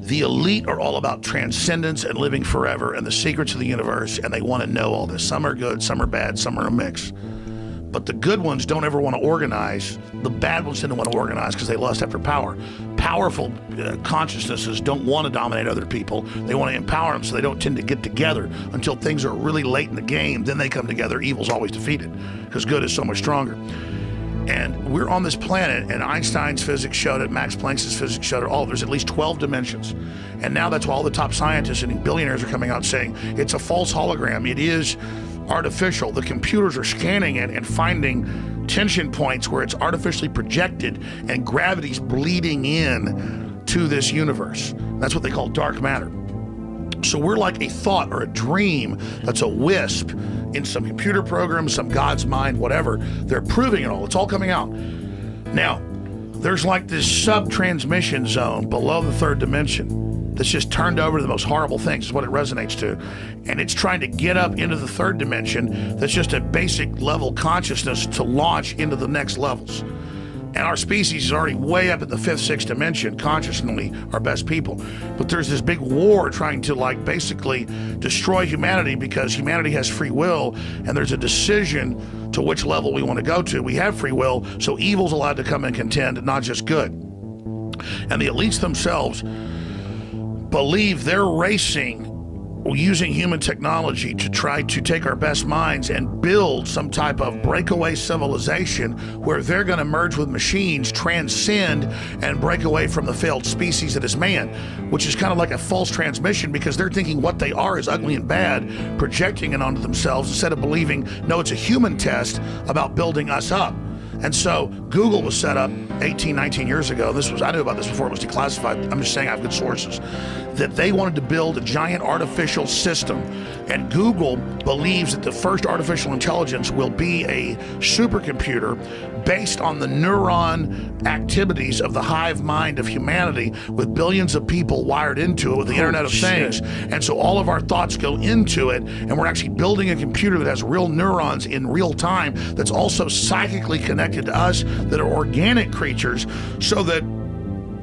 The elite are all about transcendence and living forever and the secrets of the universe, and they want to know all this. Some are good, some are bad, some are a mix. But the good ones don't ever want to organize. The bad ones didn't want to organize because they lust after power. Powerful consciousnesses don't want to dominate other people. They want to empower them, so they don't tend to get together until things are really late in the game. Then they come together. Evil's always defeated because good is so much stronger. And we're on this planet, and Einstein's physics showed it, Max Planck's physics showed it, there's at least 12 dimensions. And now that's why all the top scientists and billionaires are coming out saying it's a false hologram. It is artificial. The computers are scanning it and finding tension points where it's artificially projected and gravity's bleeding in to this universe. That's what they call dark matter. So we're like a thought or a dream that's a wisp in some computer program, some God's mind, whatever. They're proving it all. It's all coming out. Now, there's like this sub-transmission zone below the third dimension that's just turned over to the most horrible things, is what it resonates to. And it's trying to get up into the third dimension that's just a basic level consciousness to launch into the next levels. And our species is already way up at the fifth, sixth dimension, consciously our best people. But there's this big war trying to like basically destroy humanity because humanity has free will and there's a decision to which level we want to go to. We have free will, so evil's allowed to come and contend, not just good. And the elites themselves believe they're racing using human technology to try to take our best minds and build some type of breakaway civilization where they're going to merge with machines, transcend, and break away from the failed species that is man, which is kind of like a false transmission because they're thinking what they are is ugly and bad, projecting it onto themselves instead of believing, no, it's a human test about building us up. And so Google was set up 18, 19 years ago. I knew about this before it was declassified. I'm just saying I have good sources. That they wanted to build a giant artificial system. And Google believes that the first artificial intelligence will be a supercomputer based on the neuron activities of the hive mind of humanity with billions of people wired into it with the Internet of Things. And so all of our thoughts go into it, and we're actually building a computer that has real neurons in real time that's also psychically connected to us, that are organic creatures, so that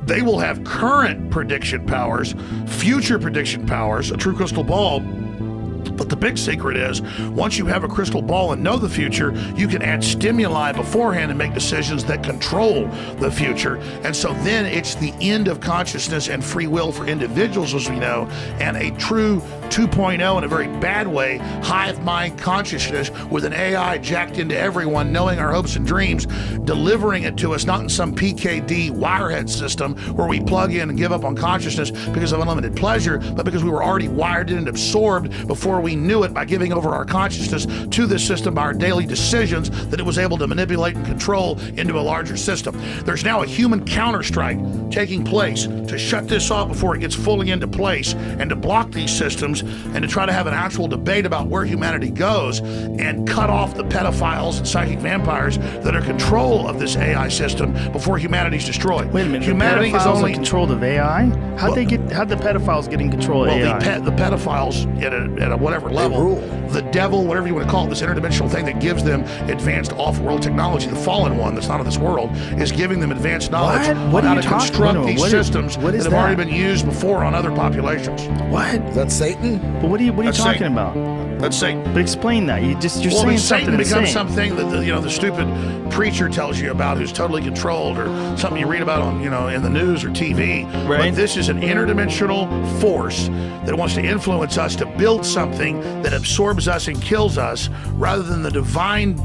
they will have current prediction powers, future prediction powers, a true crystal ball. But the big secret is, once you have a crystal ball and know the future, you can add stimuli beforehand and make decisions that control the future. And so then it's the end of consciousness and free will for individuals, as we know, and a true 2.0 in a very bad way, hive mind consciousness with an AI jacked into everyone, knowing our hopes and dreams, delivering it to us, not in some PKD wirehead system where we plug in and give up on consciousness because of unlimited pleasure, but because we were already wired in and absorbed before we knew it by giving over our consciousness to this system by our daily decisions that it was able to manipulate and control into a larger system. There's now a human counterstrike taking place to shut this off before it gets fully into place and to block these systems and to try to have an actual debate about where humanity goes and cut off the pedophiles and psychic vampires that are control of this AI system before humanity's destroyed. Wait a minute, humanity the pedophiles is only in control of AI? How'd the pedophiles get in control of AI? The pedophiles at a whatever level, the devil, whatever you want to call it, this interdimensional thing that gives them advanced off-world technology, the fallen one that's not of this world, is giving them advanced knowledge on how to construct these systems that have already been used before on other populations. What? That's Satan? But what are you talking about? Let's say. But explain that. You're saying Satan something becomes something that the stupid preacher tells you about, who's totally controlled, or something you read about on in the news or TV. Right. But this is an interdimensional force that wants to influence us to build something that absorbs us and kills us, rather than the divine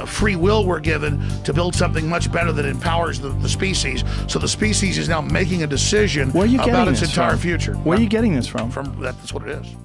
free will we're given to build something much better that empowers the species. So the species is now making a decision about its entire future. Where are you getting this from? That's what it is.